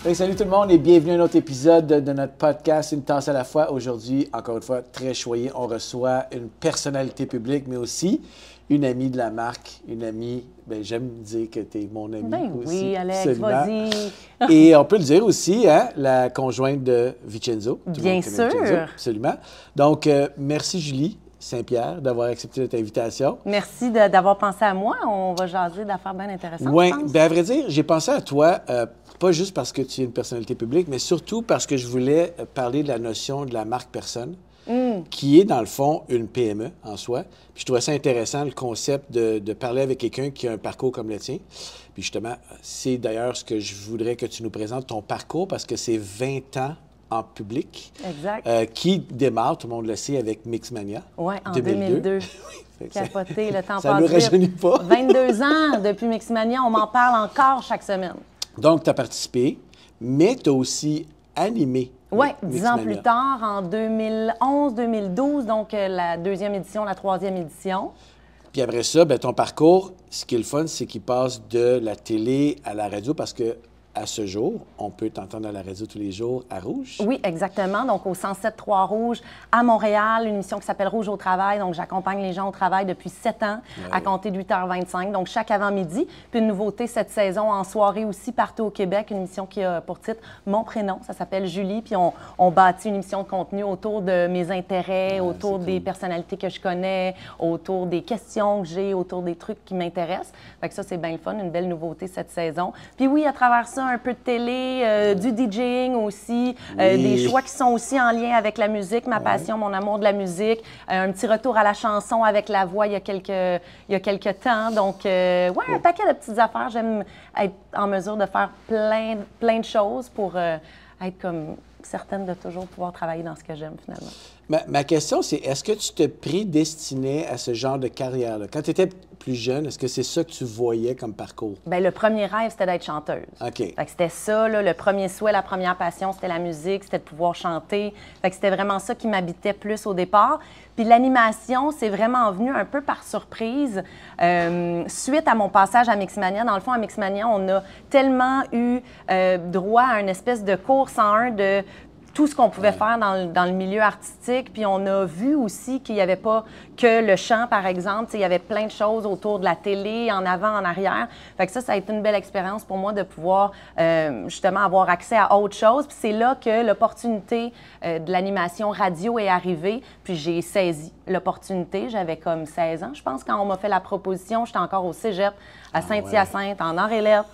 Hey, salut tout le monde et bienvenue à un autre épisode de notre podcast Une tasse à la fois. Aujourd'hui, encore une fois, très choyé, on reçoit une personnalité publique, mais aussi une amie de la marque, une amie, j'aime dire que tu es mon amie aussi. Oui, Alex, vas-y. Et on peut le dire aussi, hein, la conjointe de Vincenzo. Bien sûr. Vincenzo, absolument. Donc, merci Julie Saint-Pierre d'avoir accepté notre invitation. Merci d'avoir pensé à moi. On va jaser d'affaires bien intéressantes. Oui, bien à vrai dire, j'ai pensé à toi, pas juste parce que tu es une personnalité publique, mais surtout parce que je voulais parler de la notion de la marque personne, qui est dans le fond une PME en soi. Puis je trouvais ça intéressant, le concept de parler avec quelqu'un qui a un parcours comme le tien. Puis justement, c'est d'ailleurs ce que je voudrais que tu nous présentes, ton parcours, parce que c'est 20 ans en public. Exact. Qui démarre, tout le monde le sait, avec Mixmania. Oui, en 2002. Capoté, le temps passe vite. Ça ne nous rajeunit pas. 22 ans depuis Mixmania, on m'en parle encore chaque semaine. Donc, tu as participé, mais tu as aussi animé. Oui, 10 ans plus tard, en 2011-2012, donc la deuxième édition, la troisième édition. Puis après ça, bien, ton parcours, ce qui est le fun, c'est qu'il passe de la télé à la radio parce que à ce jour, on peut t'entendre à la radio tous les jours à Rouge. Oui, exactement. Donc, au 107.3 Rouge, à Montréal, une émission qui s'appelle Rouge au travail. Donc, j'accompagne les gens au travail depuis 7 ans, à compter de 8h25. Donc, chaque avant-midi. Puis, une nouveauté cette saison en soirée aussi, partout au Québec, une émission qui a pour titre Mon prénom. Ça s'appelle Julie. Puis, on bâtit une émission de contenu autour de mes intérêts, autour des personnalités que je connais, autour des questions que j'ai, autour des trucs qui m'intéressent. Fait que ça, c'est bien le fun, une belle nouveauté cette saison. Puis, oui, à travers ça, un peu de télé, du DJing aussi, des choix qui sont aussi en lien avec la musique, ma passion, mon amour de la musique, un petit retour à la chanson avec la voix il y a quelques temps. Donc, un paquet de petites affaires. J'aime être en mesure de faire plein de choses pour être comme certaine de toujours pouvoir travailler dans ce que j'aime finalement. Ma question, c'est est-ce que tu te prédestinais à ce genre de carrière-là? Quand tu étais plus jeune, est-ce que c'est ça que tu voyais comme parcours? Bien, le premier rêve, c'était d'être chanteuse. OK. Fait que c'était ça, là, le premier souhait, la première passion, c'était la musique, c'était de pouvoir chanter. Fait que c'était vraiment ça qui m'habitait plus au départ. Puis l'animation, c'est vraiment venu un peu par surprise. Suite à mon passage à Mixmania, dans le fond, à Mixmania, on a tellement eu droit à une espèce de cours 101 de tout ce qu'on pouvait faire dans le milieu artistique. Puis on a vu aussi qu'il n'y avait pas que le chant, par exemple. Il y avait plein de choses autour de la télé, en avant, en arrière. Fait que ça a été une belle expérience pour moi de pouvoir justement avoir accès à autre chose. Puis c'est là que l'opportunité de l'animation radio est arrivée. Puis j'ai saisi l'opportunité. J'avais comme 16 ans, je pense, quand on m'a fait la proposition. J'étais encore au cégep à Saint-Hyacinthe, en Nord-Élette.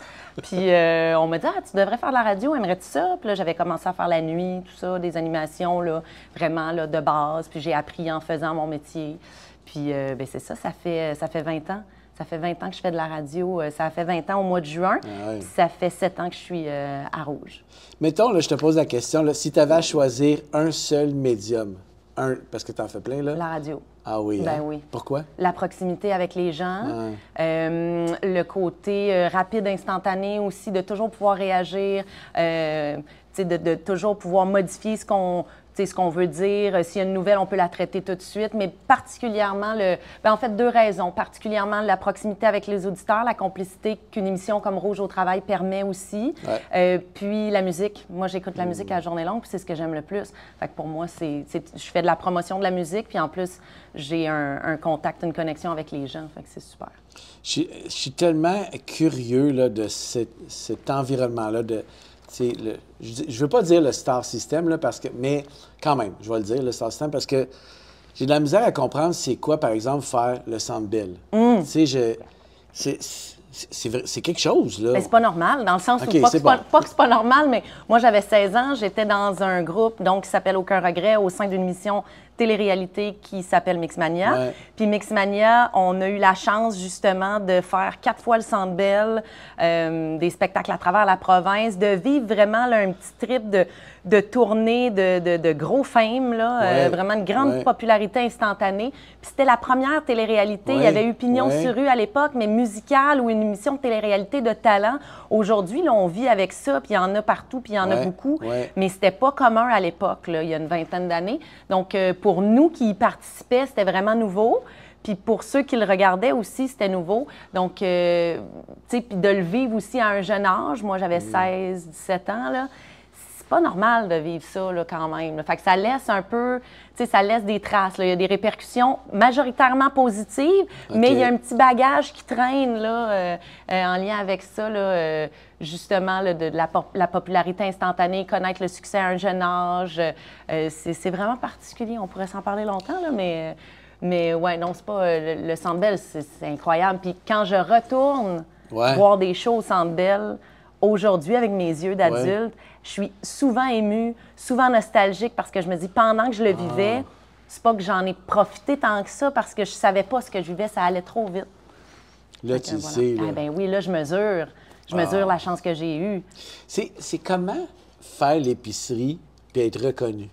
Puis on m'a dit « Ah, tu devrais faire de la radio, aimerais-tu ça? » Puis là, j'avais commencé à faire la nuit, tout ça, des animations là, vraiment là, de base. Puis j'ai appris en faisant mon métier. Puis bien, c'est ça, ça fait 20 ans. Ça fait 20 ans que je fais de la radio. Ça fait 20 ans au mois de juin. Puis ça fait 7 ans que je suis à Rouge. Mettons, là, je te pose la question, là, si tu avais à choisir un seul médium, parce que tu en fais plein, là. La radio. Ah oui, Ben hein? oui. Pourquoi? La proximité avec les gens, le côté rapide, instantané aussi, de toujours pouvoir réagir, de toujours pouvoir modifier ce qu'on veut dire. S'il y a une nouvelle, on peut la traiter tout de suite, mais particulièrement, en fait, deux raisons. Particulièrement la proximité avec les auditeurs, la complicité qu'une émission comme Rouge au travail permet aussi. Puis la musique. Moi, j'écoute la musique à la journée longue, puis c'est ce que j'aime le plus. Fait que pour moi, je fais de la promotion de la musique, puis en plus, j'ai un contact, une connexion avec les gens. Fait que c'est super. Je suis tellement curieux là, de cet environnement-là de... je ne veux pas dire le star system, là, mais quand même, je vais le dire, le star system, parce que j'ai de la misère à comprendre c'est quoi, par exemple, faire le Centre Bell. C'est quelque chose, là. Mais c'est pas normal, dans le sens où, pas que c'est pas normal, mais moi, j'avais 16 ans, j'étais dans un groupe, donc, qui s'appelle Aucun regret, au sein d'une mission télé-réalité qui s'appelle Mixmania. Puis Mixmania, on a eu la chance, justement, de faire 4 fois le Centre Bell, des spectacles à travers la province, de vivre vraiment là, un petit trip de tournée de gros fame, là, vraiment une grande popularité instantanée. Puis c'était la première télé-réalité. Il y avait eu Pignon sur rue à l'époque, mais musicale ou une émission de télé-réalité de talent. Aujourd'hui, là, on vit avec ça, puis il y en a partout, puis il y en a beaucoup. Mais c'était pas commun à l'époque, il y a une vingtaine d'années. Donc, pour nous qui y participaient, c'était vraiment nouveau. Puis pour ceux qui le regardaient aussi, c'était nouveau. Donc, tu sais, puis de le vivre aussi à un jeune âge. Moi, j'avais 16, 17 ans, là. C'est pas normal de vivre ça, là, quand même. Là. Fait que ça laisse un peu, tu sais, ça laisse des traces. Là. Il y a des répercussions majoritairement positives, mais il y a un petit bagage qui traîne, là, en lien avec ça, là, justement, là, de la popularité instantanée, connaître le succès à un jeune âge. C'est vraiment particulier. On pourrait s'en parler longtemps, là, mais ouais, non, c'est pas... le Centre Bell, c'est incroyable. Puis quand je retourne voir des shows au Centre Bell, aujourd'hui, avec mes yeux d'adulte, je suis souvent émue, souvent nostalgique parce que je me dis, pendant que je le vivais, c'est pas que j'en ai profité tant que ça parce que je savais pas ce que je vivais, ça allait trop vite. Là, tu le sais. Là. Ah, ben oui, là, je mesure la chance que j'ai eue. C'est comment faire l'épicerie puis être reconnu?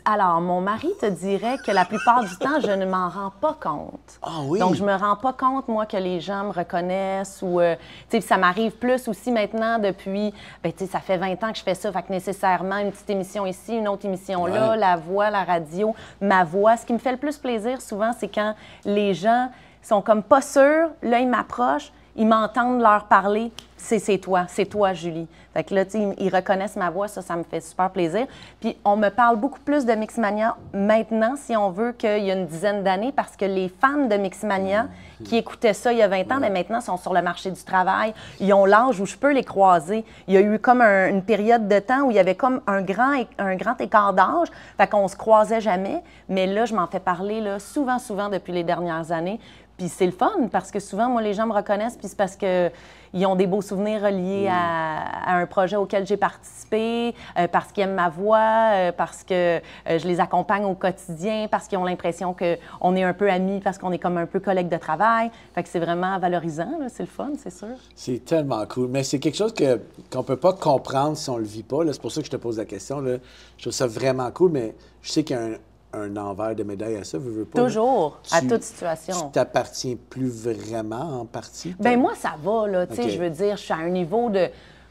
Alors, mon mari te dirait que la plupart du temps, je ne m'en rends pas compte. Ah oui? Donc, je me rends pas compte, moi, que les gens me reconnaissent ou... tu sais, ça m'arrive plus aussi maintenant depuis... Bien, tu sais, ça fait 20 ans que je fais ça, fait que nécessairement, une petite émission ici, une autre émission là, la voix, la radio, ma voix. Ce qui me fait le plus plaisir, souvent, c'est quand les gens sont comme pas sûrs, là, ils m'approchent, ils m'entendent leur parler. C'est toi, Julie. Fait que là, tu sais, ils reconnaissent ma voix, ça me fait super plaisir. Puis on me parle beaucoup plus de Mixmania maintenant, si on veut, qu'il y a une dizaine d'années, parce que les fans de Mixmania qui écoutaient ça il y a 20 ans, mais maintenant sont sur le marché du travail. Ils ont l'âge où je peux les croiser. Il y a eu comme une période de temps où il y avait comme un grand écart d'âge, fait qu'on se croisait jamais. Mais là, je m'en fais parler là, souvent depuis les dernières années. Puis c'est le fun, parce que souvent, moi, les gens me reconnaissent, puis c'est parce qu'ils ont des beaux souvenirs reliés à un projet auquel j'ai participé, parce qu'ils aiment ma voix, parce que je les accompagne au quotidien, parce qu'ils ont l'impression qu'on est un peu amis, parce qu'on est comme un peu collègues de travail. Fait que c'est vraiment valorisant, c'est le fun, c'est sûr. C'est tellement cool. Mais c'est quelque chose qu'on ne peut pas comprendre si on ne le vit pas. C'est pour ça que je te pose la question. Là. Je trouve ça vraiment cool, mais je sais qu'il y a un envers de médaille à ça, veux pas. Toujours, à toute situation. Tu t'appartiens plus vraiment en partie? Bien, moi, ça va, là. Tu sais, je veux dire, je suis à un niveau de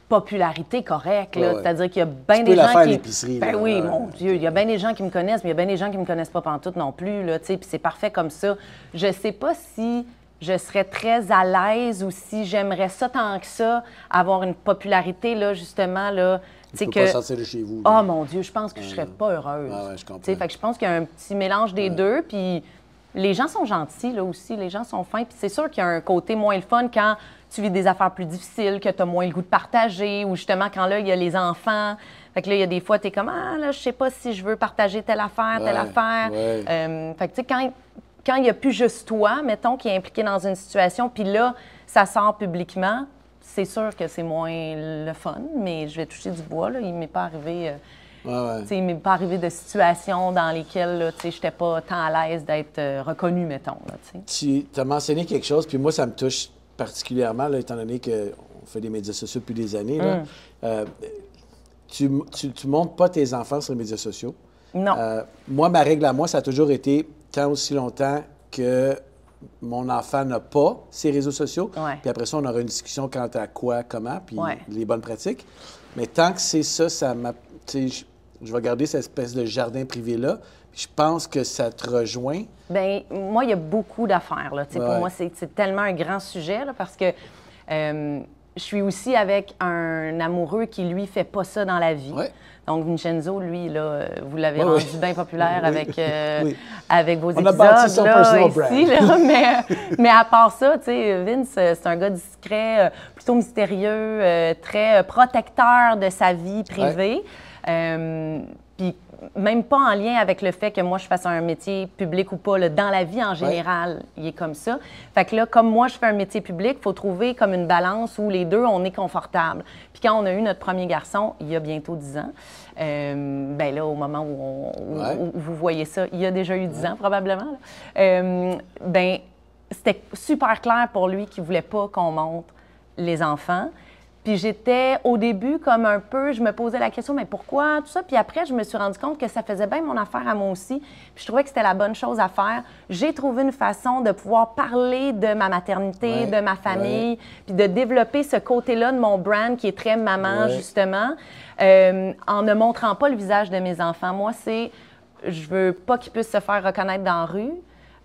popularité correct, là. C'est-à-dire qu'il y a bien des gens qui... l'épicerie, ben oui, mon Dieu, il y a bien des gens qui me connaissent, mais il y a bien des gens qui me connaissent pas pantoute non plus, là, tu sais, puis c'est parfait comme ça. Je sais pas si je serais très à l'aise ou si j'aimerais ça tant que ça, avoir une popularité, là, justement, là... Tu peux pas sortir de chez vous. Oh mon Dieu, je pense que je serais pas heureuse. Ah ouais, je comprends. Fait que je pense qu'il y a un petit mélange des deux, puis les gens sont gentils, là, aussi, les gens sont fins, puis c'est sûr qu'il y a un côté moins le fun quand tu vis des affaires plus difficiles, que tu as moins le goût de partager, ou justement quand là, il y a les enfants. Fait que là, il y a des fois, tu es comme « Ah, là, je sais pas si je veux partager telle affaire, telle affaire. » Fait que tu sais, quand il n'y a plus juste toi, mettons, qui est impliqué dans une situation, puis là, ça sort publiquement, c'est sûr que c'est moins le fun, mais je vais toucher du bois, là. Il m'est pas arrivé... il m'est pas arrivé de situations dans lesquelles je n'étais pas tant à l'aise d'être reconnue, mettons. Là, tu as mentionné quelque chose, puis moi, ça me touche particulièrement, là, étant donné qu'on fait des médias sociaux depuis des années. Là. Tu montres pas tes enfants sur les médias sociaux. Non. Moi, ma règle à moi, ça a toujours été tant aussi longtemps que mon enfant n'a pas ses réseaux sociaux. Puis après ça, on aura une discussion quant à quoi, comment, puis les bonnes pratiques. Mais tant que c'est ça m'a... Je vais garder cette espèce de jardin privé-là. Je pense que ça te rejoint. Bien, moi, il y a beaucoup d'affaires. Pour moi, c'est tellement un grand sujet, là, parce que je suis aussi avec un amoureux qui, lui, fait pas ça dans la vie. Donc, Vincenzo, lui, là, vous l'avez rendu bien populaire avec vos épisodes. On a bâti son personal ici, là, mais à part ça, tu sais, Vince, c'est un gars discret, plutôt mystérieux, très protecteur de sa vie privée. Puis même pas en lien avec le fait que moi, je fasse un métier public ou pas. Là, dans la vie, en général, il est comme ça. Fait que là, comme moi, je fais un métier public, il faut trouver comme une balance où les deux, on est confortable. Puis quand on a eu notre premier garçon, il y a bientôt 10 ans, bien là, au moment où vous voyez ça, il y a déjà eu 10 ans, probablement. Bien, c'était super clair pour lui qu'il ne voulait pas qu'on montre les enfants. Puis j'étais, au début, comme un peu, je me posais la question, mais pourquoi tout ça? Puis après, je me suis rendu compte que ça faisait bien mon affaire à moi aussi. Puis je trouvais que c'était la bonne chose à faire. J'ai trouvé une façon de pouvoir parler de ma maternité, de ma famille, puis de développer ce côté-là de mon brand qui est très maman, justement, en ne montrant pas le visage de mes enfants. Moi, c'est... je veux pas qu'il puisse se faire reconnaître dans la rue.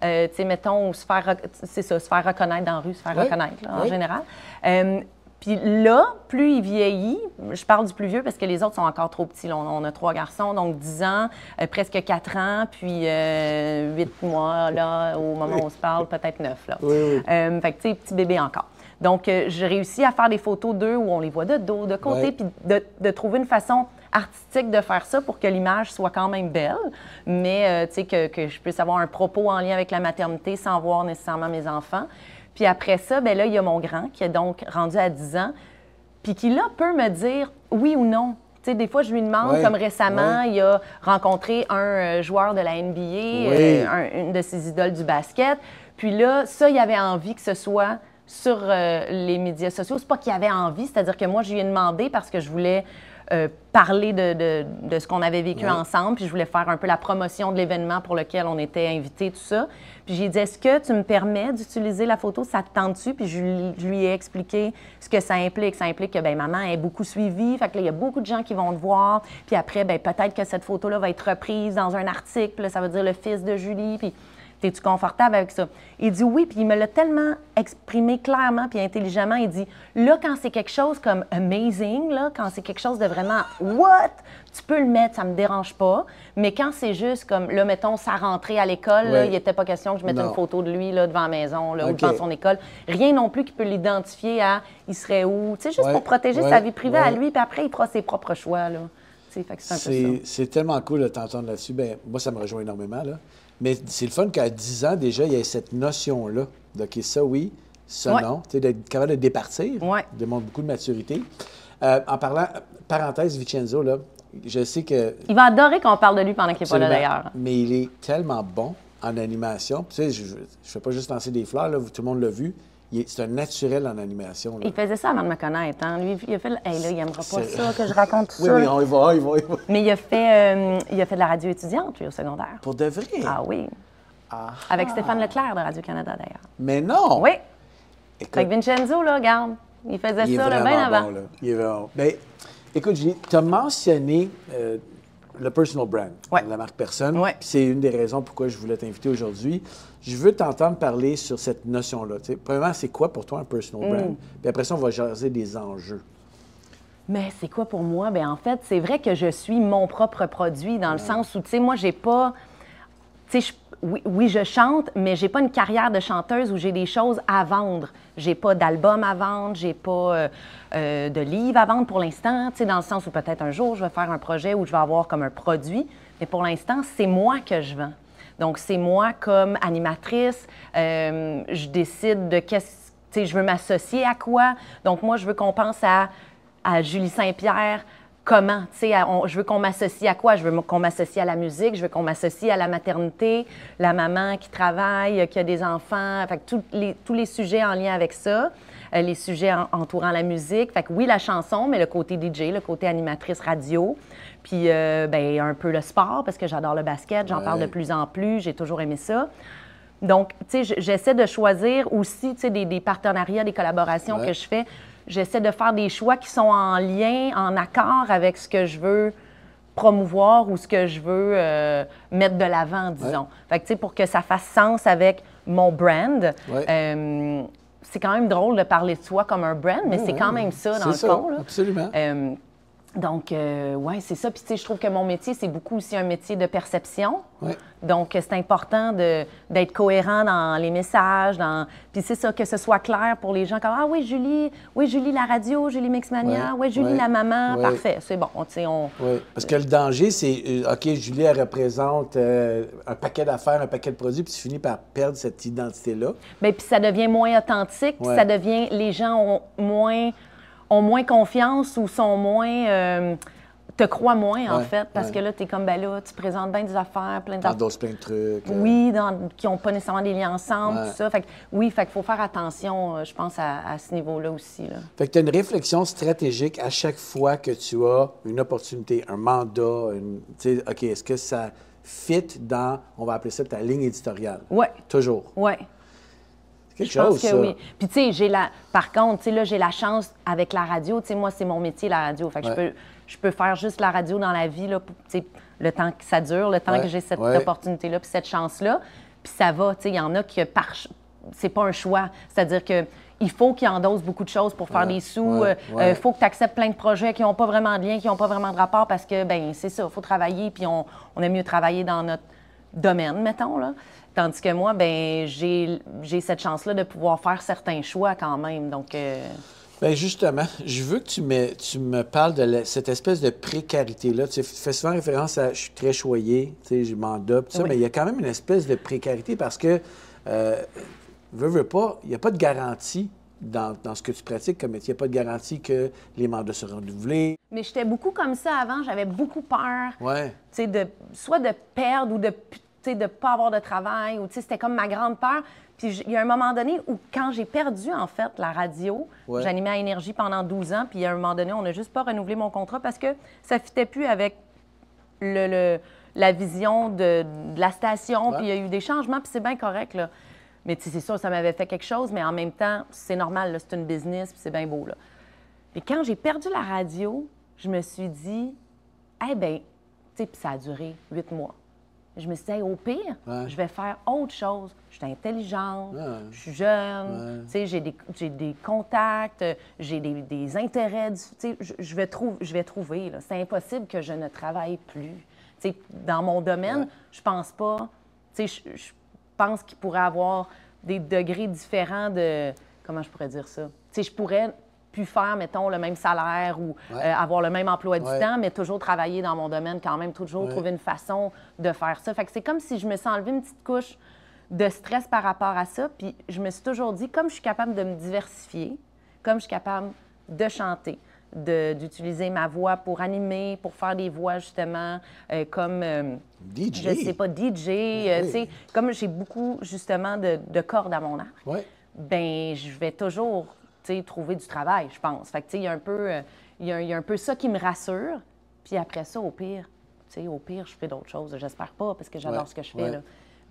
Tu sais, mettons, c'est ça, se faire reconnaître dans la rue, se faire reconnaître, là, en général. Puis là, plus il vieillit, je parle du plus vieux parce que les autres sont encore trop petits. Là. On a 3 garçons, donc 10 ans, presque 4 ans, puis 8 mois, là, au moment où on se parle, peut-être 9. Là. Fait que, tu sais, petit bébé encore. Donc, j'ai réussi à faire des photos d'eux où on les voit de dos, de côté, puis de trouver une façon artistique de faire ça pour que l'image soit quand même belle, mais, tu sais, que je puisse avoir un propos en lien avec la maternité sans voir nécessairement mes enfants. Puis après ça, bien là, il y a mon grand qui est donc rendu à 10 ans, puis qui, là, peut me dire oui ou non. Tu sais, des fois, je lui demande, comme récemment, il a rencontré un joueur de la NBA, une de ses idoles du basket. Puis là, ça, il avait envie que ce soit sur les médias sociaux. C'est pas qu'il avait envie, c'est-à-dire que moi, je lui ai demandé parce que je voulais parler de ce qu'on avait vécu ensemble, puis je voulais faire un peu la promotion de l'événement pour lequel on était invités, tout ça. Puis j'ai dit, est-ce que tu me permets d'utiliser la photo, ça te tente-tu? Puis je lui ai expliqué ce que ça implique. Ça implique que, bien, maman est beaucoup suivie, fait que là, il y a beaucoup de gens qui vont te voir, puis après, bien, peut-être que cette photo-là va être reprise dans un article, puis là, ça veut dire le fils de Julie, puis es-tu confortable avec ça? Il dit oui, puis il me l'a tellement exprimé clairement puis intelligemment. Il dit, là, quand c'est quelque chose comme amazing, là, quand c'est quelque chose de vraiment what, tu peux le mettre, ça me dérange pas. Mais quand c'est juste comme, là, mettons, sa rentrée à l'école, là, il n'était pas question que je mette une photo de lui là, devant la maison là, ou devant son école. Rien non plus qui peut l'identifier à il serait où. Tu sais, juste pour protéger sa vie privée à lui, puis après, il fera ses propres choix. Là. Fait que c'est tellement cool de t'entendre là-dessus. Bien, moi, ça me rejoint énormément. Là. Mais c'est le fun qu'à 10 ans, déjà, il y ait cette notion-là. OK, ça, oui, ça, non. Tu sais, d'être capable de départir, demande beaucoup de maturité. En parlant, parenthèse, Vincenzo, là, je sais que... Il va adorer qu'on parle de lui pendant qu'il n'est pas là, d'ailleurs. Mais il est tellement bon en animation. Tu sais, je ne fais pas juste lancer des fleurs, là, tout le monde l'a vu. C'est un naturel en animation. Là. Il faisait ça avant de me connaître. Hein? Lui, il a fait... Hey, là, il n'aimera pas ça, que je raconte tout ça. Oui, on y va. Mais il a fait de la radio étudiante, lui, au secondaire. Pour de vrai? Ah oui. Ah. Avec Stéphane Leclerc de Radio-Canada, d'ailleurs. Mais non! Oui. Écoute, avec Vincenzo, là, regarde, il faisait ça là, bien avant. Bon, là. Il est vraiment bon. Bien, écoute, Julie, tu as mentionné le personal brand, la marque personne. Oui. C'est une des raisons pourquoi je voulais t'inviter aujourd'hui. Je veux t'entendre parler sur cette notion-là. Premièrement, c'est quoi pour toi un personal brand? Puis après ça, on va jaser des enjeux. Mais c'est quoi pour moi? Bien, en fait, c'est vrai que je suis mon propre produit dans le sens où, tu sais, moi, j'ai pas... Tu sais, oui, je chante, mais j'ai pas une carrière de chanteuse où j'ai des choses à vendre. J'ai pas d'album à vendre, j'ai pas de livre à vendre pour l'instant, tu sais, dans le sens où peut-être un jour, je vais faire un projet où je vais avoir comme un produit, mais pour l'instant, c'est moi que je vends. Donc, c'est moi comme animatrice, je décide de qu'est-ce, tu sais, je veux m'associer à quoi. Donc, moi, je veux qu'on pense à Julie Saint-Pierre. Comment? Tu sais, je veux qu'on m'associe à quoi? Je veux qu'on m'associe à la musique, je veux qu'on m'associe à la maternité, la maman qui travaille, qui a des enfants, fait que tous les sujets en lien avec ça, les sujets entourant la musique. Fait que oui, la chanson, mais le côté DJ, le côté animatrice radio, puis ben, un peu le sport, parce que j'adore le basket, j'en parle de plus en plus, j'ai toujours aimé ça. Donc, tu sais, j'essaie de choisir aussi, tu sais, des partenariats, des collaborations que je fais. J'essaie de faire des choix qui sont en lien, en accord avec ce que je veux promouvoir ou ce que je veux mettre de l'avant, disons. Fait que, tu sais, pour que ça fasse sens avec mon brand, c'est quand même drôle de parler de soi comme un brand, mais c'est quand même ça, dans le fond. Là. Absolument. Donc, oui, c'est ça. Puis, tu sais, je trouve que mon métier, c'est beaucoup aussi un métier de perception. Oui. Donc, c'est important d'être cohérent dans les messages. Puis, c'est ça, que ce soit clair pour les gens. Comme, ah oui, Julie, la radio, Julie Mixmania, oui, Julie, la maman. Parfait, c'est bon. Tu sais, Oui, parce que le danger, c'est, OK, Julie, elle représente un paquet d'affaires, un paquet de produits, puis tu finis par perdre cette identité-là. Bien, puis ça devient moins authentique, puis ça devient, les gens ont moins confiance ou sont moins... te croient moins, en fait, parce que là, tu es comme, ben là, tu présentes bien des affaires, plein d'affaires. T'endosses plein de trucs. Oui, qui n'ont pas nécessairement des liens ensemble, tout ça. Fait que, oui, fait qu'il faut faire attention, je pense, à ce niveau-là aussi. Là. Fait que tu as une réflexion stratégique à chaque fois que tu as une opportunité, un mandat, tu sais, OK, est-ce que ça fit dans, on va appeler ça ta ligne éditoriale? Oui. Toujours? Oui. Quelque chose, que oui. Puis, tu sais, par contre, tu sais, là, j'ai la chance avec la radio. Tu sais, moi, c'est mon métier, la radio. Fait que je peux faire juste la radio dans la vie, là, le temps que ça dure, le temps que j'ai cette opportunité-là, puis cette chance-là. Puis ça va, il y en a qui, c'est pas un choix. C'est-à-dire que il faut qu'ils endossent beaucoup de choses pour faire des sous. Il faut que tu acceptes plein de projets qui n'ont pas vraiment de lien, qui n'ont pas vraiment de rapport parce que, ben c'est ça, il faut travailler, puis on aime mieux travailler dans notre domaine, mettons, là. Tandis que moi, ben j'ai cette chance-là de pouvoir faire certains choix quand même. Donc, bien, justement, je veux que tu me parles de cette espèce de précarité-là. Tu fais souvent référence à « je suis très choyé », je m'endopte, mais il y a quand même une espèce de précarité parce que, veux pas, il n'y a pas de garantie dans ce que tu pratiques comme métier. Il n'y a pas de garantie que les mandats seront renouvelés. Mais j'étais beaucoup comme ça avant. J'avais beaucoup peur, soit de perdre ou de ne pas avoir de travail. Ou c'était comme ma grande peur. Puis il y a un moment donné où, quand j'ai perdu, en fait, la radio, j'animais à Énergie pendant 12 ans, puis il y a un moment donné, on n'a juste pas renouvelé mon contrat parce que ça ne fitait plus avec la vision de la station. Puis il y a eu des changements, puis c'est bien correct, là. Mais c'est sûr, ça m'avait fait quelque chose, mais en même temps, c'est normal, c'est une business, puis c'est bien beau, là. Puis quand j'ai perdu la radio, je me suis dit, eh bien, tu sais, puis ça a duré 8 mois. Je me suis dit, hey, au pire, je vais faire autre chose. Je suis intelligente, je suis jeune, tu sais, j'ai des contacts, j'ai des intérêts, tu sais, je vais trouver, là. C'est impossible que je ne travaille plus. Tu sais, dans mon domaine, je pense pas, tu sais, je pense qu'il pourrait avoir des degrés différents de... Comment je pourrais dire ça? Tu sais, je pourrais plus faire, mettons, le même salaire ou avoir le même emploi du temps, mais toujours travailler dans mon domaine quand même, toujours trouver une façon de faire ça. Fait que c'est comme si je me suis enlevé une petite couche de stress par rapport à ça, puis je me suis toujours dit, comme je suis capable de me diversifier, comme je suis capable de chanter, d'utiliser ma voix pour animer, pour faire des voix, justement, comme... DJ. Je sais pas, DJ, tu sais, comme j'ai beaucoup, justement, de cordes à mon arc, ben je vais toujours, tu sais, trouver du travail, je pense. Fait que, tu sais, il y a un peu ça qui me rassure. Puis après ça, au pire, tu sais, je fais d'autres choses. J'espère pas, parce que j'adore ce que je fais, là.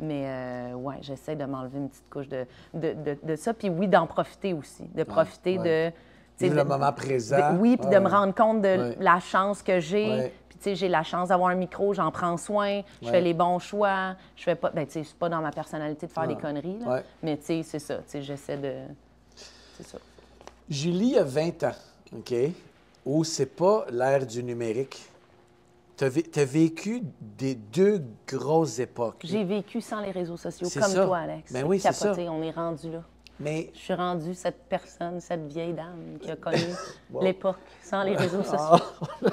Mais, j'essaie de m'enlever une petite couche de ça. Puis oui, d'en profiter aussi, de profiter de... Vivre le moment présent. Oui, puis de me rendre compte de la chance que j'ai. Puis, tu sais, j'ai la chance d'avoir un micro, j'en prends soin, je fais les bons choix. Je fais pas... Bien, tu sais, c'est pas dans ma personnalité de faire des conneries, là. Mais, tu sais, c'est ça. Tu sais, j'essaie de... C'est ça. Julie a 20 ans, OK, où c'est pas l'ère du numérique. Tu as vécu des deux grosses époques. J'ai vécu sans les réseaux sociaux, comme toi, Alex. Ben oui, c'est ça. On est rendu là. Mais... Je suis rendue cette personne, cette vieille dame qui a connu l'époque sans les réseaux sociaux. Je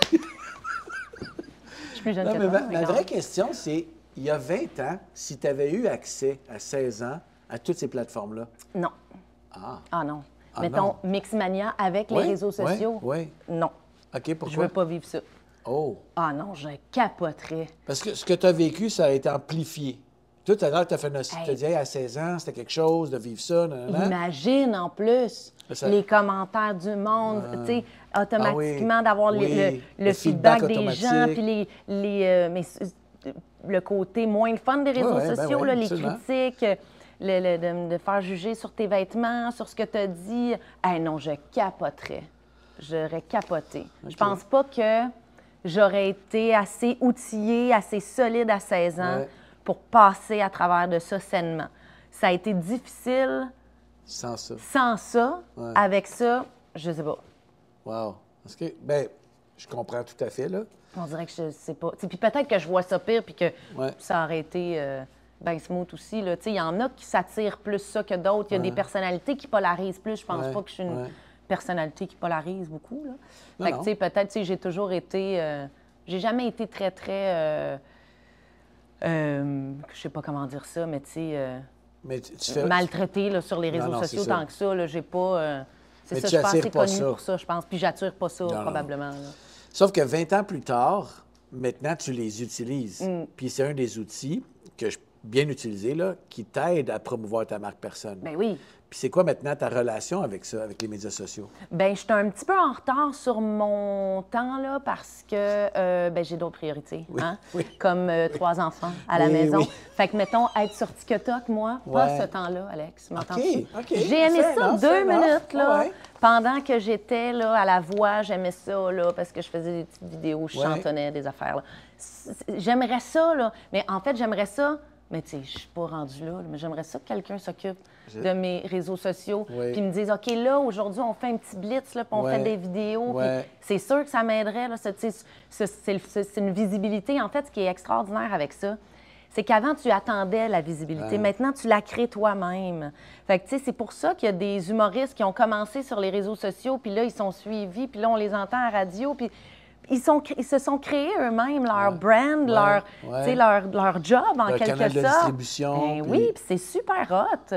suis plus jeune que toi. Ma vraie question, c'est, il y a 20 ans, si tu avais eu accès à 16 ans à toutes ces plateformes-là... Non. Ah non. Mettons, non. Mixmania avec les réseaux sociaux? Non. OK, pourquoi? Je veux pas vivre ça. Oh! Ah non, je capoterais. Parce que ce que tu as vécu, ça a été amplifié. Tout à l'heure, tu as fait tu t'as dit, hey, à 16 ans, c'était quelque chose de vivre ça. Imagine, en plus, les commentaires du monde, tu sais, automatiquement, d'avoir le feedback des gens, puis le côté moins le fun des réseaux sociaux, là, les critiques, de faire juger sur tes vêtements, sur ce que tu as dit. Non, je capoterais. J'aurais capoté. Je pense pas que j'aurais été assez outillée, assez solide à 16 ans pour passer à travers de ça sainement. Ça a été difficile. Sans ça. Sans ça. Avec ça, je sais pas. Wow. Parce que, ben, je comprends tout à fait, là. On dirait que je sais pas. Puis peut-être que je vois ça pire, puis que ça aurait été bien smooth aussi, là. Il y en a qui s'attirent plus ça que d'autres. Il y a des personnalités qui polarisent plus. Je pense pas que je suis une personnalité qui polarise beaucoup, là. Fait que, tu sais, peut-être, j'ai toujours été... j'ai jamais été très, très... je sais pas comment dire ça, mais tu sais... maltraitée là, sur les réseaux sociaux tant que ça, là, j'ai pas... c'est ça, je pense que c'est connu pour ça, je pense. Puis j'attire pas ça, probablement. Là. Sauf que 20 ans plus tard, maintenant, tu les utilises. Puis c'est un des outils que bien utilisé, là, qui t'aide à promouvoir ta marque personne. Ben oui. Puis c'est quoi maintenant ta relation avec ça, avec les médias sociaux? Bien, je suis un petit peu en retard sur mon temps, là, parce que j'ai d'autres priorités, Oui, hein? oui. Comme 3 enfants à la Oui, maison. oui. Fait que, mettons, être sur TikTok, moi, pas Ouais. ce temps-là, Alex. M'entends-tu? OK. J'ai aimé Fair ça enough, 2 fair enough. minutes, là. Ouais. Pendant que j'étais là, à la voix, j'aimais ça, là, parce que je faisais des petites vidéos, je Ouais. chantonnais des affaires, là. J'aimerais ça, là. Mais en fait, j'aimerais ça. Mais tu sais, je suis pas rendue là, mais j'aimerais ça que quelqu'un s'occupe de mes réseaux sociaux, Oui. puis me dise, OK, là, aujourd'hui, on fait un petit blitz, là, puis on Ouais. fait des vidéos. Puis Ouais. c'est sûr que ça m'aiderait, là. C'est une visibilité. En fait, ce qui est extraordinaire avec ça, c'est qu'avant, tu attendais la visibilité. Ouais. Maintenant, tu la crées toi-même. Fait que, tu sais, c'est pour ça qu'il y a des humoristes qui ont commencé sur les réseaux sociaux, puis là, ils sont suivis, puis là, on les entend à la radio, puis ils se sont créés eux-mêmes leur brand, Ouais. tu sais, leur job, en Leur quelque canal de sorte. distribution, Ben puis- oui, puis c'est super hot.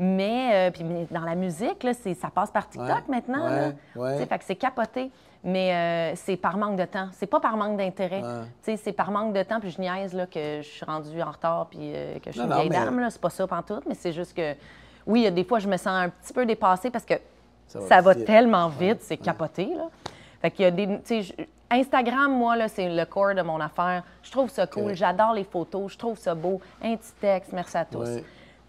Mais puis dans la musique, là, ça passe par TikTok Ouais. maintenant. Ouais. Là. Ouais. Tu sais, fait que c'est capoté. Mais c'est par manque de temps. C'est pas par manque d'intérêt. Ouais. Tu sais, c'est par manque de temps. Puis je niaise là, que je suis rendue en retard puis que je suis Non, une non, vieille mais- dame. Là. C'est pas ça pantoute, mais c'est juste que, oui, il y a des fois, je me sens un petit peu dépassée parce que Ça ça va va vite. tellement vite, c'est capoté. Là. Fait qu'il y a des... tu sais, Instagram, moi, là, c'est le corps de mon affaire. Je trouve ça cool. Ok. J'adore les photos. Je trouve ça beau. Un petit texte, merci à tous. Ouais.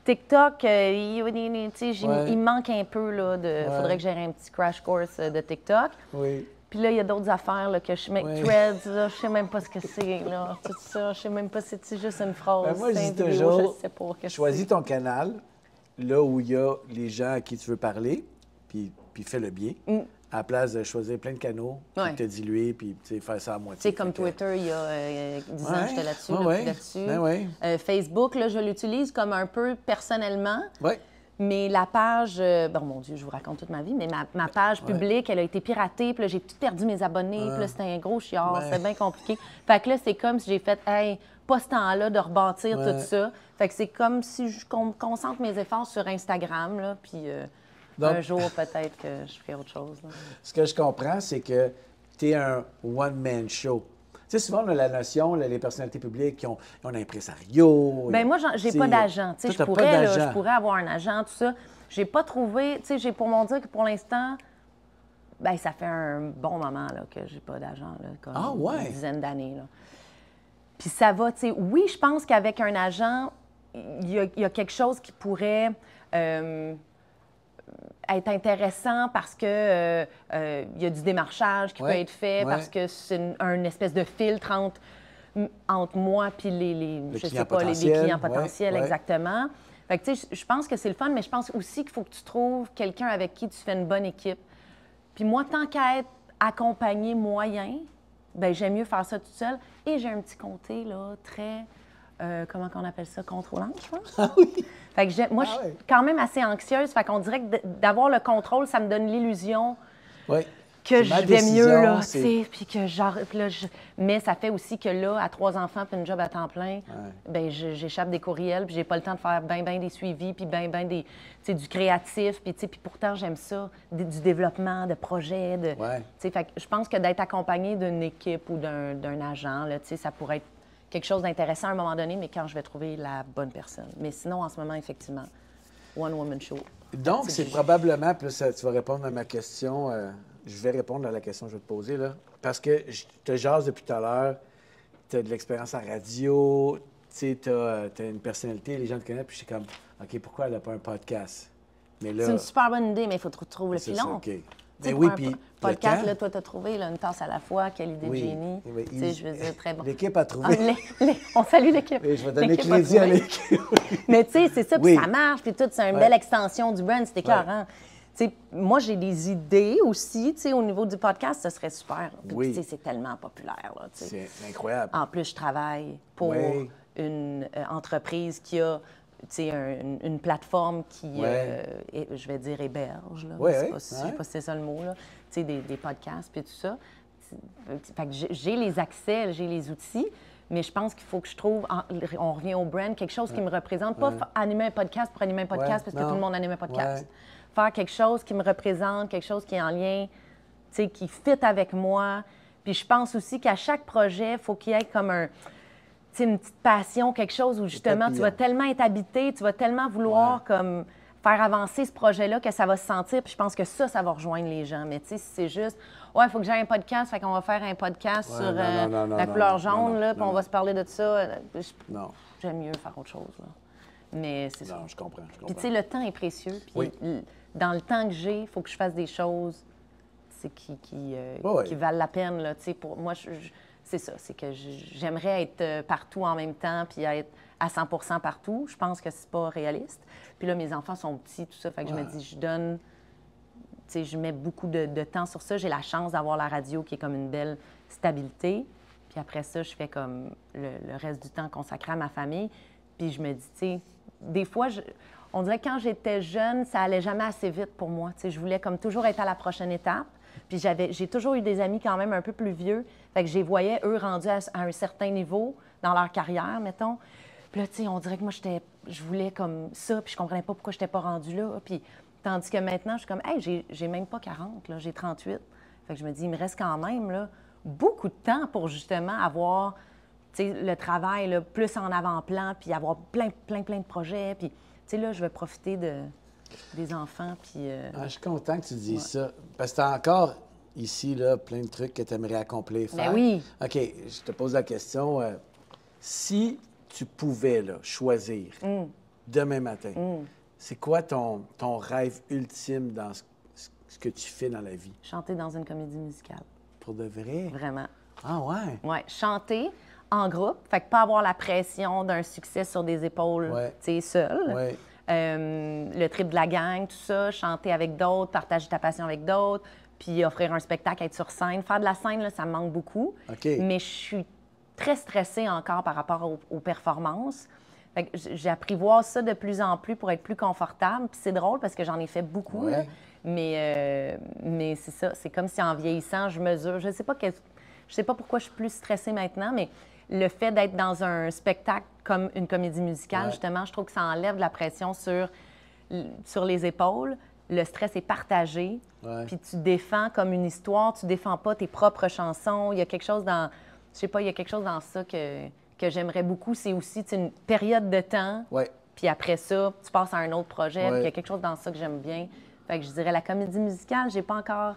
TikTok, tu sais, Ouais. il me manque un peu. Il faudrait que j'aie un petit crash course de TikTok. Oui. Puis là, il y a d'autres affaires là, que je mets. Ouais. Threads, là, je sais même pas ce que c'est. Là, tout ça, je sais même pas si c'est juste une phrase. Ben, moi, je c'est dis une vidéo, toujours, je sais pas. qu'est-ce que choisis ton canal, là où il y a les gens à qui tu veux parler, puis fais-le bien, à la place de choisir plein de canaux, puis Ouais. te diluer, puis tu sais, faire ça à Tu moitié. sais, comme Fait que- Twitter, il y a 10 ans, Ouais. j'étais là-dessus, Ouais, là, ouais. plus là-dessus. Ben ouais. Facebook, là, je l'utilise comme un peu personnellement. Oui. Mais la page, bon, mon Dieu, je vous raconte toute ma vie, mais ma page publique, elle a été piratée, puis là, j'ai tout perdu mes abonnés, puis là, c'était un gros chiard, Ouais. c'était bien compliqué. Fait que là, c'est comme si j'ai fait, hey, pas ce temps-là de rebâtir Ouais. tout ça. Fait que c'est comme si je concentre mes efforts sur Instagram, là, puis Donc- un jour, peut-être que je ferai autre chose. Là. Ce que je comprends, c'est que tu es un one-man show. Tu sais, souvent, on a la notion, là, les personnalités publiques qui ont un impresario. Bien, moi, j'ai pas d'agent. Tu sais, Toi, t'as pas je d'agent. pourrais avoir un agent, tout ça. J'ai pas trouvé, tu sais, j'ai pour mon dire que pour l'instant, ben ça fait un bon moment là, que j'ai pas d'agent, là, comme Ah, ouais? une dizaine d'années. Là. Puis ça va, tu sais, oui, je pense qu'avec un agent, il y a quelque chose qui pourrait être intéressant parce que il y a du démarchage qui Ouais, peut être fait, ouais. parce que c'est un espèce de filtre entre moi puis je sais client pas, les potentiel, clients ouais, potentiels, ouais. exactement. Fait que, tu sais, je pense que c'est le fun, mais je pense aussi qu'il faut que tu trouves quelqu'un avec qui tu fais une bonne équipe. Puis moi, tant qu'à être accompagné moyen, ben j'aime mieux faire ça toute seule. Et j'ai un petit comté, là, très, comment qu'on appelle ça, contrôlant, je pense. Ah oui! Fait que moi, je Ah suis ouais. quand même assez anxieuse. Fait qu'on dirait que d'avoir le contrôle, ça me donne l'illusion Oui. que C'est je ma vais mieux, décision, là, tu c'est- sais, puis que genre, puis là, mais ça fait aussi que là, à 3 enfants puis une job à temps plein, ben j'échappe des courriels, puis j'ai pas le temps de faire ben des suivis, puis ben des, tu sais, du créatif, puis tu sais, puis pourtant j'aime ça, du développement, de projets, de, Ouais. tu sais, fait que je pense que d'être accompagné d'une équipe ou d'un agent, là, tu sais, ça pourrait être quelque chose d'intéressant à un moment donné, mais quand je vais trouver la bonne personne. Mais sinon, en ce moment, effectivement, one woman show. Donc, c'est du- probablement, puis là, tu vas répondre à ma question, je vais répondre à la question que je vais te poser, là, parce que je te jase depuis tout à l'heure, tu as de l'expérience en radio, tu sais, tu as une personnalité, les gens te connaissent, puis je suis comme, OK, pourquoi elle n'a pas un podcast? Mais là, C'est une super bonne idée, mais il faut trouver le c'est filon. ça, OK. Tu sais, Mais pour oui, un puis podcast, le là, temps? toi, t'as trouvé là, une tasse à la fois, quelle idée Oui, de génie. oui, Tu sais, je veux dire, très bon. L'équipe a Ah, trouvé. on salue l'équipe. Et je vais donner L'équipe a crédit à trouvé. l'équipe. Mais tu sais, c'est ça, puis Oui. ça marche, puis tout, c'est une Ouais. belle extension du brand, c'était écœurant. Tu sais, moi, j'ai des idées aussi, tu sais, au niveau du podcast, ce serait super. Puis, Oui. tu sais, c'est tellement populaire, là, tu sais. C'est incroyable. En plus, je travaille pour Ouais. une entreprise qui a, tu sais, une plateforme qui, Ouais. je vais dire, héberge, là. Ouais, Je sais ouais, pas si- je ouais. sais pas si c'est ça le mot, là. Tu sais, des podcasts puis tout ça. Fait que j'ai les accès, j'ai les outils, mais je pense qu'il faut que je trouve, on revient au brand, quelque chose qui me représente. Pas animer un podcast pour animer un podcast Ouais, parce que non. tout le monde anime un podcast. Ouais. Faire quelque chose qui me représente, quelque chose qui est en lien, tu sais, qui fit avec moi. Puis je pense aussi qu'à chaque projet, il faut qu'il y ait comme un... Tu une petite passion, quelque chose où justement tu vas tellement être habité, tu vas tellement vouloir comme faire avancer ce projet-là que ça va se sentir. Puis je pense que ça va rejoindre les gens. Mais tu sais, si c'est juste, ouais, il faut que j'aie un podcast, fait qu'on va faire un podcast sur la couleur jaune, là, puis on va se parler de ça. Non. J'aime mieux faire autre chose, là. Mais c'est ça. Non, je comprends. Puis tu sais, le temps est précieux. Puis dans le temps que j'ai, il faut que je fasse des choses qui valent la peine, là. Tu sais, pour moi, c'est ça. C'est que j'aimerais être partout en même temps puis être à 100 % partout. Je pense que c'est pas réaliste. Puis là, mes enfants sont petits, tout ça. Fait que je me dis, je mets beaucoup de temps sur ça. J'ai la chance d'avoir la radio qui est comme une belle stabilité. Puis après ça, je fais comme le reste du temps consacré à ma famille. Puis je me dis, tu sais, des fois, on dirait que quand j'étais jeune, ça allait jamais assez vite pour moi. Tu sais, je voulais comme toujours être à la prochaine étape. Puis j'ai toujours eu des amis quand même un peu plus vieux. Fait que je les voyais, eux, rendus à un certain niveau dans leur carrière, mettons. Puis là, tu sais, on dirait que moi, je voulais comme ça, puis je comprenais pas pourquoi je n'étais pas rendue là. Puis tandis que maintenant, je suis comme, hey, j'ai même pas 40, là, j'ai 38. Fait que je me dis, il me reste quand même là, beaucoup de temps pour justement avoir, tu sais, le travail là, plus en avant-plan, puis avoir plein de projets. Puis, tu sais, là, je vais profiter des enfants, puis... je suis content que tu dises ça. Parce que tu as encore ici, là, plein de trucs que tu aimerais accomplir, faire. Ben oui. OK, je te pose la question. Si tu pouvais là, choisir demain matin, c'est quoi ton rêve ultime dans ce que tu fais dans la vie? Chanter dans une comédie musicale. Pour de vrai? Vraiment. Ah ouais? Oui, chanter en groupe, fait que pas avoir la pression d'un succès sur des épaules, tu sais, seul. Ouais. Le trip de la gang, tout ça, chanter avec d'autres, partager ta passion avec d'autres, puis offrir un spectacle, être sur scène. Faire de la scène, là, ça me manque beaucoup. OK. Mais je suis très stressée encore par rapport aux performances. Fait que j'apprivoise ça de plus en plus pour être plus confortable. Puis c'est drôle parce que j'en ai fait beaucoup, là. Mais c'est ça, c'est comme si en vieillissant, je mesure. Je sais pas pourquoi je suis plus stressée maintenant, mais le fait d'être dans un spectacle comme une comédie musicale, justement, je trouve que ça enlève de la pression sur les épaules. Le stress est partagé, puis tu défends comme une histoire, tu défends pas tes propres chansons. Il y a quelque chose dans, je sais pas, il y a quelque chose dans ça que j'aimerais beaucoup. C'est aussi une période de temps, puis après ça, tu passes à un autre projet, puis il y a quelque chose dans ça que j'aime bien. Fait que je dirais la comédie musicale, j'ai pas encore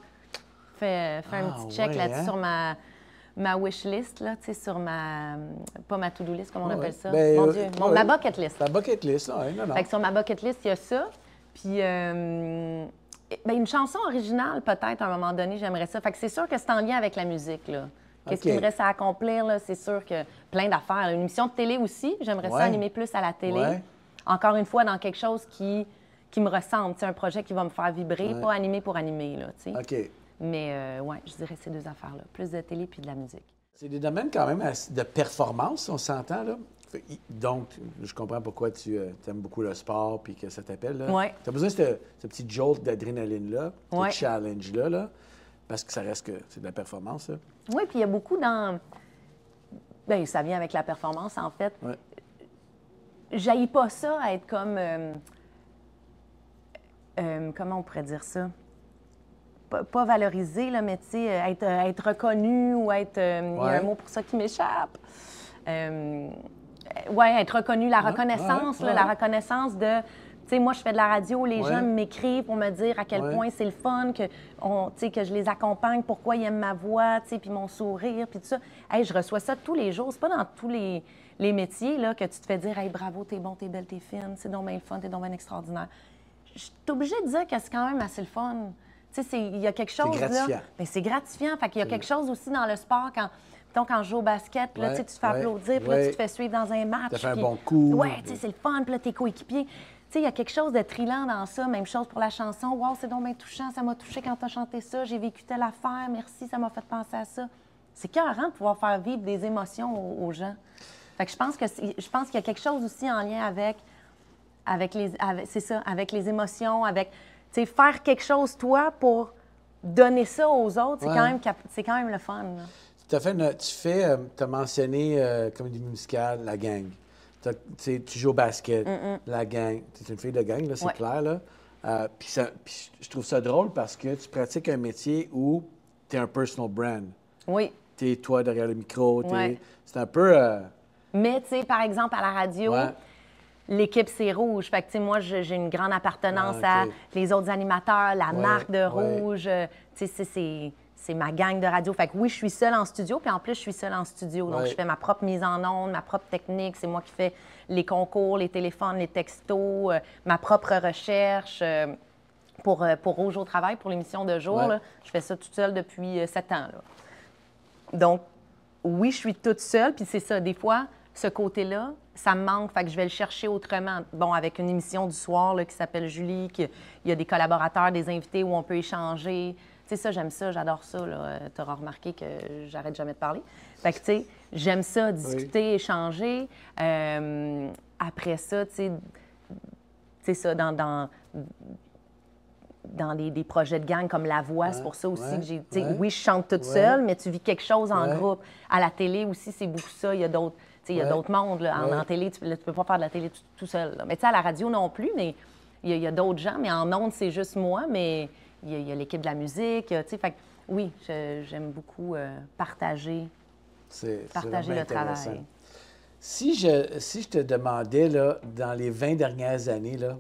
fait un petit check là-dessus sur ma wish list, là, tu sais, sur pas ma to-do list, comme on appelle ça. Ben, mon Dieu, ma bucket list. Ta bucket list, oui, non. Fait que sur ma bucket list, il y a ça. Puis, une chanson originale, peut-être, à un moment donné, j'aimerais ça. Fait que c'est sûr que c'est en lien avec la musique, là. Qu'est-ce qui me reste à accomplir, là? C'est sûr que plein d'affaires. Une émission de télé aussi, j'aimerais ça animer plus à la télé. Encore une fois, dans quelque chose qui me ressemble, un projet qui va me faire vibrer, pas animer pour animer, là, tu sais. OK. Mais, je dirais ces deux affaires-là. Plus de télé puis de la musique. C'est des domaines quand même de performance, on s'entend, là. Donc, je comprends pourquoi tu aimes beaucoup le sport puis que ça t'appelle, là. Oui. Tu as besoin de ce petit jolt d'adrénaline-là, ce challenge-là, là, parce que ça reste que c'est de la performance, là. Oui, puis il y a beaucoup dans... Bien, ça vient avec la performance, en fait. Ouais. J'haïs pas ça à être comme... comment on pourrait dire ça? Pas valorisé, là, mais tu sais, être reconnu ou être... Il y a un mot pour ça qui m'échappe. Être reconnu, la reconnaissance, la reconnaissance de... Tu sais, moi, je fais de la radio, les gens m'écrivent pour me dire à quel point c'est le fun, que je les accompagne, pourquoi ils aiment ma voix, tu sais, puis mon sourire, puis tout ça. Hey, je reçois ça tous les jours. C'est pas dans tous les métiers là, que tu te fais dire « Hey, bravo, t'es bon, t'es belle, t'es fine, c'est donc bien le fun, t'es donc bien extraordinaire. » Je suis obligée de dire que c'est quand même assez le fun. Tu sais, il y a quelque chose là... C'est gratifiant. Bien, c'est gratifiant. Fait qu'il y a quelque chose aussi dans le sport quand je joue au basket, puis là, tu te fais applaudir, puis là, tu te fais suivre dans un match. Tu fait un bon coup. Oui, tu sais, c'est le fun, puis là, tes coéquipiers. Tu sais, il y a quelque chose de thrillant dans ça. Même chose pour la chanson. Wow, c'est donc bien touchant, ça m'a touché quand tu as chanté ça. J'ai vécu telle affaire, merci, ça m'a fait penser à ça. C'est écœurant de pouvoir faire vivre des émotions aux gens. Fait que je pense qu'il y a quelque chose aussi en lien avec les émotions, avec, tu sais, faire quelque chose, toi, pour donner ça aux autres, c'est quand même le fun, là. Tu as mentionné comédie musicale, la gang. Tu joues au basket, la gang. Tu es une fille de gang, là, c'est clair. Là. Puis je trouve ça drôle parce que tu pratiques un métier où tu es un personal brand. Oui. Tu es toi derrière le micro. C'est un peu... Mais, tu sais, par exemple, à la radio, l'équipe, c'est Rouge. Fait que, tu sais, moi, j'ai une grande appartenance à les autres animateurs, la marque de Rouge. Tu sais, c'est ma gang de radio. Fait que oui, je suis seule en studio, puis en plus, je suis seule en studio. Donc, je fais ma propre mise en onde, ma propre technique. C'est moi qui fais les concours, les téléphones, les textos, ma propre recherche. Pour Rouge au travail, pour l'émission de jour, là, je fais ça toute seule depuis 7 ans. Là. Donc, oui, je suis toute seule, puis c'est ça. Des fois, ce côté-là, ça me manque, fait que je vais le chercher autrement. Bon, avec une émission du soir là, qui s'appelle Julie, il y a des collaborateurs, des invités où on peut échanger. Tu sais, ça, j'aime ça, j'adore ça. Tu auras remarqué que j'arrête jamais de parler. Fait que, tu sais, j'aime ça, discuter, échanger. Après ça, tu sais, ça, dans des projets de gang comme La Voix, c'est pour ça aussi que j'ai... Oui, je chante toute seule, mais tu vis quelque chose en groupe. À la télé aussi, c'est beaucoup ça. Il y a d'autres... Il y a d'autres mondes. Là. En télé, tu ne peux pas faire de la télé tout seul. Là. Mais tu sais, à la radio non plus, mais il y a d'autres gens. Mais en ondes, c'est juste moi, mais il y a l'équipe de la musique. Tu sais, fait que, oui, j'aime beaucoup partager le travail. Si je te demandais, là, dans les 20 dernières années, là,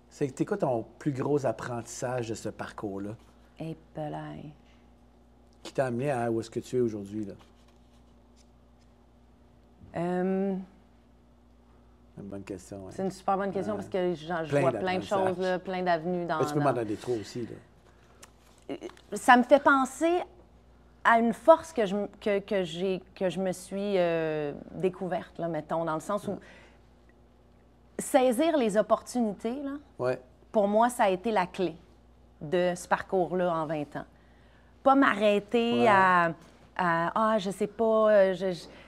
c'est quoi ton plus gros apprentissage de ce parcours-là? Qui t'a amené à où est-ce que tu es aujourd'hui, là? Une bonne question, oui. C'est une super bonne question parce que je vois plein de choses, là, plein d'avenues dans... Tu peux m'en donner trop aussi, là. Ça me fait penser à une force que je me suis découverte, là, mettons, dans le sens où saisir les opportunités, là, pour moi, ça a été la clé de ce parcours-là en 20 ans. Pas m'arrêter à je sais pas,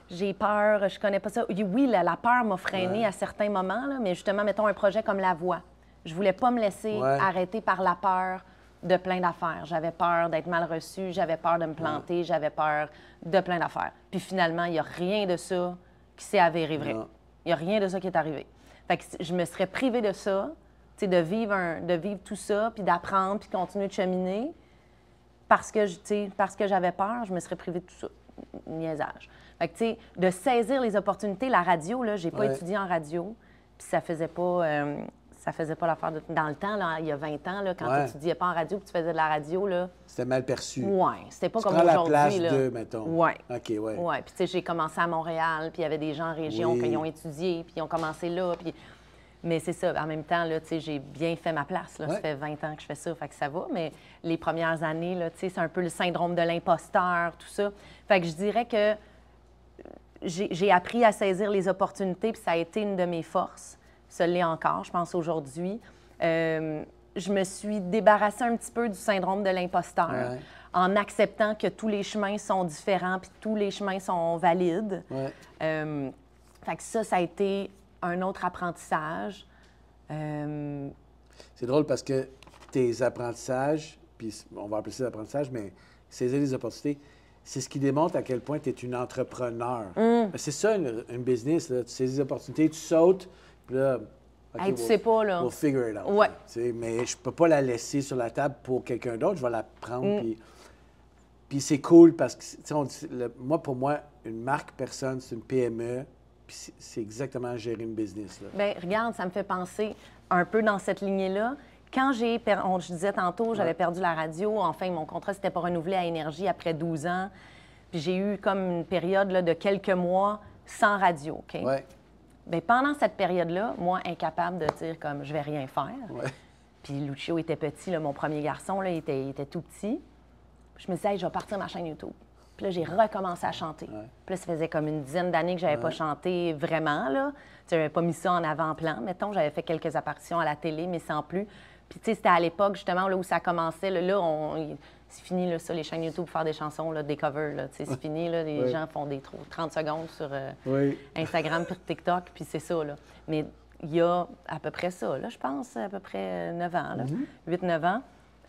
j'ai peur, je connais pas ça. Oui, la peur m'a freinée à certains moments, là, mais justement, mettons un projet comme La Voix. Je voulais pas me laisser arrêter par la peur de plein d'affaires. J'avais peur d'être mal reçue, j'avais peur de me planter, j'avais peur de plein d'affaires. Puis finalement, il n'y a rien de ça qui s'est avéré vrai. Il n'y a rien de ça qui est arrivé. Fait que je me serais privée de ça, de vivre tout ça, puis d'apprendre, puis de continuer de cheminer. Parce que j'avais peur, je me serais privée de tout ça. Niaisage. Fait que, tu sais, de saisir les opportunités, la radio, là, j'ai pas étudié en radio, puis ça faisait pas l'affaire de... Dans le temps, là, il y a 20 ans, là, quand tu n'étudiais pas en radio, puis tu faisais de la radio, là... C'était mal perçu. Oui, c'était pas comme aujourd'hui, là. Tu prends la place de, mettons. Oui. OK, oui. Oui, puis tu sais, j'ai commencé à Montréal, puis il y avait des gens en région qui ont étudié, puis ils ont commencé là, puis... Mais c'est ça, en même temps, là, tu sais, j'ai bien fait ma place. Là. Ça fait 20 ans que je fais ça, fait que ça va. Mais les premières années, là, tu sais, c'est un peu le syndrome de l'imposteur, tout ça. Fait que je dirais que j'ai appris à saisir les opportunités, puis ça a été une de mes forces. Ça l'est encore, je pense, aujourd'hui. Je me suis débarrassée un petit peu du syndrome de l'imposteur en acceptant que tous les chemins sont différents, puis tous les chemins sont valides. Fait que ça a été un autre apprentissage. C'est drôle parce que tes apprentissages, puis on va appeler ça des apprentissages, mais saisir les opportunités, c'est ce qui démontre à quel point tu es une entrepreneur. C'est ça, une business. Là. Tu saisis les opportunités, tu sautes, puis là, okay, tu sais pas, là. We'll figure it out. Ouais. Mais je peux pas la laisser sur la table pour quelqu'un d'autre, je vais la prendre, puis c'est cool parce que, pour moi, une marque personne, c'est une PME, puis c'est exactement gérer une business. Là. Bien, regarde, ça me fait penser un peu dans cette lignée-là. Quand je disais tantôt, j'avais perdu la radio. Enfin, mon contrat s'était pas renouvelé à Énergie après 12 ans. Puis j'ai eu comme une période là, de quelques mois sans radio, OK? Ouais. Bien, pendant cette période-là, moi, incapable de dire comme je vais rien faire. Ouais. Puis Lucio était petit, là, mon premier garçon, là, il était tout petit. Je me disais, hey, je vais partir ma chaîne YouTube. Puis là, j'ai recommencé à chanter. Puis là, ça faisait comme une dizaine d'années que j'avais pas chanté vraiment, là. Tu n'avais pas mis ça en avant-plan, mettons. J'avais fait quelques apparitions à la télé, mais sans plus. Puis, tu sais, c'était à l'époque, justement, là, où ça commençait. C'est fini, là, ça, les chaînes YouTube, faire des chansons, là, des covers, là. Tu sais, c'est fini, là. Les gens font des 30 secondes sur Instagram puis TikTok, puis c'est ça, là. Mais il y a à peu près ça, là, je pense, à peu près 9 ans, là. 8-9 ans.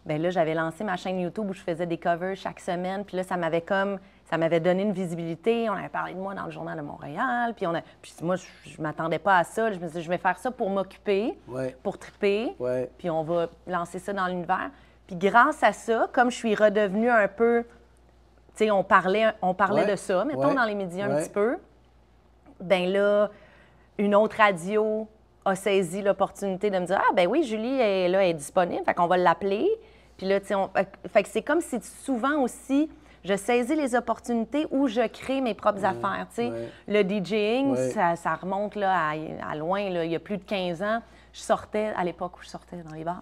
Bien là, j'avais lancé ma chaîne YouTube où je faisais des covers chaque semaine. Puis là, ça m'avait donné une visibilité. On avait parlé de moi dans le Journal de Montréal. Puis moi, je m'attendais pas à ça. Je me suis dit, je vais faire ça pour m'occuper, pour triper. Puis on va lancer ça dans l'univers. Puis grâce à ça, comme je suis redevenue un peu... Tu sais, on parlait de ça, mettons, dans les médias un petit peu. ben là, une autre radio a saisi l'opportunité de me dire « Ah, ben oui, Julie est là, elle est disponible, fait qu'on va l'appeler. » Puis là, tu sais, fait que c'est comme si souvent aussi, je saisis les opportunités où je crée mes propres affaires, tu sais. Le DJing, ça remonte là, à loin, là, il y a plus de 15 ans. Je sortais, à l'époque où je sortais dans les bars.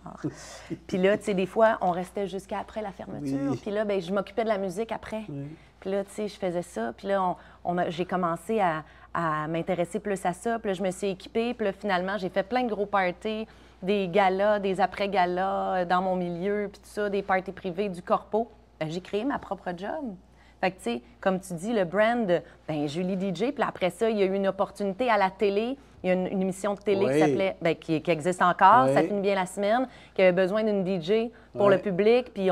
Puis là, tu sais, des fois, on restait jusqu'à après la fermeture. Puis là, ben, je m'occupais de la musique après. Puis là, tu sais, je faisais ça. Puis là, j'ai commencé à m'intéresser plus à ça. Puis là, je me suis équipée. Puis là, finalement, j'ai fait plein de gros parties, des galas, des après-galas dans mon milieu, puis tout ça, des parties privées, du corpo. J'ai créé ma propre job. Fait que, tu sais, comme tu dis, le brand, ben Julie DJ. Puis après ça, il y a eu une opportunité à la télé. Il y a une émission de télé qui s'appelait, ben, qui existe encore, Ça finit bien la semaine, qui avait besoin d'une DJ pour le public. Puis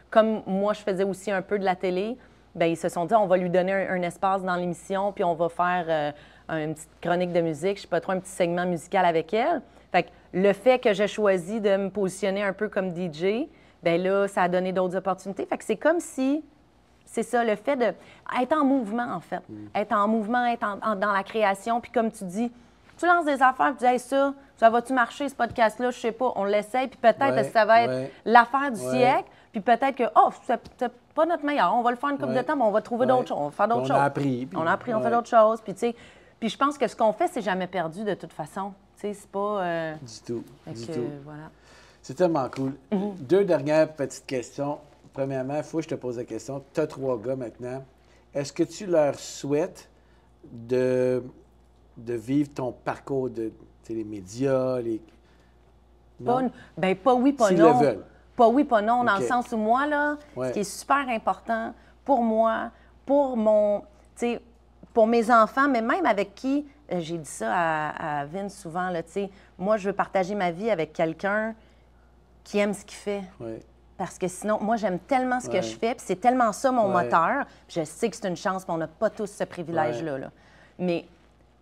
comme moi, je faisais aussi un peu de la télé, ben ils se sont dit, on va lui donner un espace dans l'émission, puis on va faire une petite chronique de musique, je sais pas trop, un petit segment musical avec elle. Fait que le fait que j'ai choisi de me positionner un peu comme DJ, ben là, ça a donné d'autres opportunités. Fait que c'est comme si... C'est ça, le fait d'être en mouvement, en fait. Être en mouvement, être dans la création. Puis comme tu dis, tu lances des affaires, puis tu dis, hey, ça va-tu marcher, ce podcast-là? Je sais pas. On l'essaye, puis peut-être que ça va être l'affaire du siècle. Puis peut-être que, c'est pas notre meilleur. On va le faire une couple de temps, mais on va trouver d'autres choses. On va faire d'autres choses. On a appris. On a appris, on fait d'autres choses. Puis, tu sais, puis je pense que ce qu'on fait, c'est jamais perdu de toute façon. Tu sais, c'est pas... Du tout. Voilà. C'est tellement cool. 2 dernières petites questions. Premièrement, il faut que je te pose la question. Tu as 3 gars maintenant. Est-ce que tu leur souhaites de vivre ton parcours de les médias, Non? Pas oui, pas non. S'ils le veulent. Pas oui, pas non, dans le sens où moi, là, ce qui est super important pour moi, pour pour mes enfants, mais même avec qui, j'ai dit ça à Vince souvent, là, moi, je veux partager ma vie avec quelqu'un qui aime ce qu'il fait. Parce que sinon, moi, j'aime tellement ce que je fais, puis c'est tellement ça mon moteur. Je sais que c'est une chance, mais on n'a pas tous ce privilège-là. Là. Mais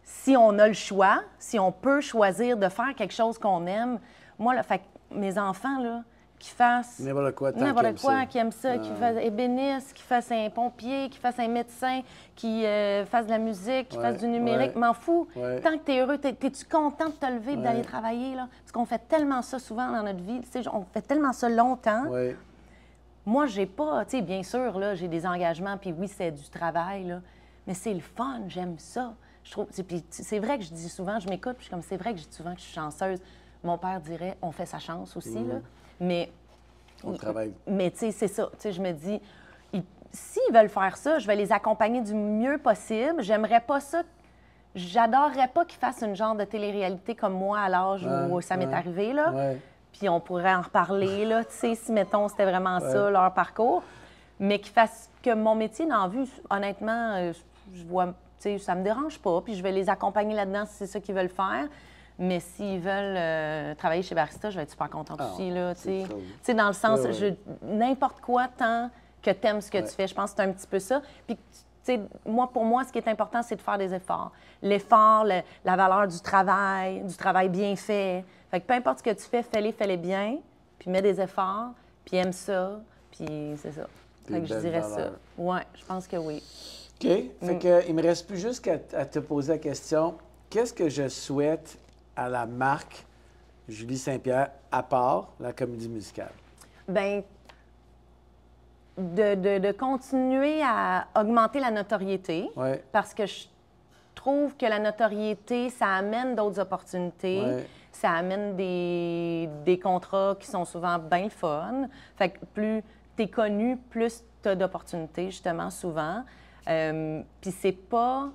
si on a le choix, si on peut choisir de faire quelque chose qu'on aime, moi, là, fait mes enfants, là, qui fassent n'importe quoi, qui aiment ça, qui fassent ébéniste, qui fassent un pompier, qui fassent un médecin, qui fassent de la musique, qui fassent du numérique, m'en fous. Tant que tu es heureux, es-tu content de te lever et d'aller travailler? Là? Parce qu'on fait tellement ça souvent dans notre vie, on fait tellement ça longtemps. Moi, j'ai pas, tu sais, bien sûr, là, j'ai des engagements, puis oui, c'est du travail, là, mais c'est le fun, j'aime ça. Je trouve, puis c'est vrai que je dis souvent, je m'écoute, puis je suis comme, c'est vrai que je dis souvent que je suis chanceuse. Mon père dirait, on fait sa chance aussi, là. Mais, on travaille. Mais tu sais, c'est ça. Tu sais, je me dis, s'ils veulent faire ça, je vais les accompagner du mieux possible. J'aimerais pas ça. J'adorerais pas qu'ils fassent une genre de télé-réalité comme moi à l'âge où ça m'est arrivé, là. Puis on pourrait en reparler, là, tu sais, si, mettons, c'était vraiment ça, leur parcours. Mais qu'ils fassent que mon métier dans la vue, honnêtement, je vois, tu sais, ça me dérange pas. Puis je vais les accompagner là-dedans si c'est ça qu'ils veulent faire. Mais s'ils veulent travailler chez Barista, je vais être super contente aussi, là, tu sais. Dans le sens, n'importe quoi, tant que tu aimes ce que tu fais, je pense que c'est un petit peu ça. Puis, tu sais, pour moi, ce qui est important, c'est de faire des efforts. L'effort, la valeur du travail bien fait. Fait que peu importe ce que tu fais, fais-les bien, puis mets des efforts, puis aime ça, puis c'est ça. Fait que je dirais ça. Ouais, je pense que oui. OK. Fait que, il me reste plus juste qu'à te poser la question, qu'est-ce que je souhaite à la marque Julie Saint-Pierre, à part la comédie musicale? Bien, de continuer à augmenter la notoriété, parce que je trouve que la notoriété, ça amène d'autres opportunités, ça amène des contrats qui sont souvent bien le fun. Fait que plus tu es connu, plus tu as d'opportunités, justement, souvent. Puis c'est pas...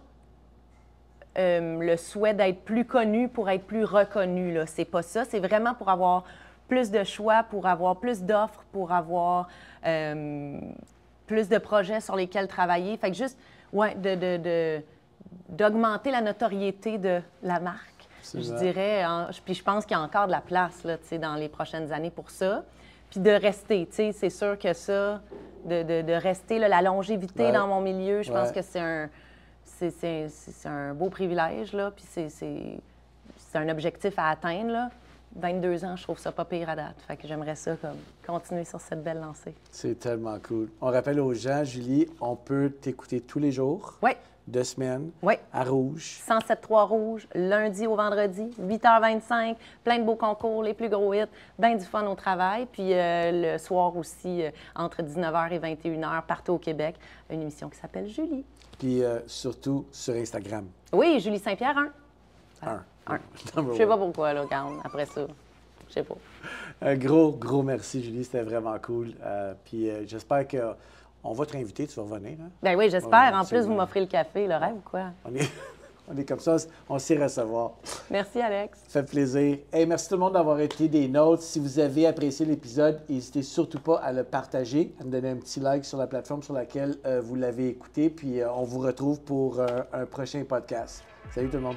le souhait d'être plus connu pour être plus reconnu, là. C'est pas ça. C'est vraiment pour avoir plus de choix, pour avoir plus d'offres, pour avoir plus de projets sur lesquels travailler. Fait que juste, d'augmenter la notoriété de la marque, je dirais. Puis je pense qu'il y a encore de la place, là, tu sais, dans les prochaines années pour ça. Puis de rester, tu sais, c'est sûr que ça, de rester, là, la longévité dans mon milieu, je pense que c'est un beau privilège, là, puis c'est un objectif à atteindre, là. 22 ans, je trouve ça pas pire à date. Fait que j'aimerais ça comme continuer sur cette belle lancée. C'est tellement cool. On rappelle aux gens, Julie, on peut t'écouter tous les jours. Oui. 2 semaines. Oui. À Rouge. 107.3 Rouge, lundi au vendredi, 8h25, plein de beaux concours, les plus gros hits, bien du fun au travail. Puis le soir aussi, entre 19h et 21h, partout au Québec, une émission qui s'appelle Julie. Puis surtout sur Instagram. Oui, Julie Saint-Pierre 1. 1. Je sais pas pourquoi, là, regarde, après ça. Je sais pas. Un gros merci, Julie. C'était vraiment cool. Puis j'espère qu'on va te réinviter. Tu vas revenir. Hein? Ben oui, j'espère. En plus, vous m'offrez le café, le rêve ou quoi? On est comme ça. On sait recevoir. Merci, Alex. Ça fait plaisir. Hey, merci tout le monde d'avoir été des nôtres. Si vous avez apprécié l'épisode, n'hésitez surtout pas à le partager, à me donner un petit like sur la plateforme sur laquelle vous l'avez écouté. Puis on vous retrouve pour un prochain podcast. Salut tout le monde.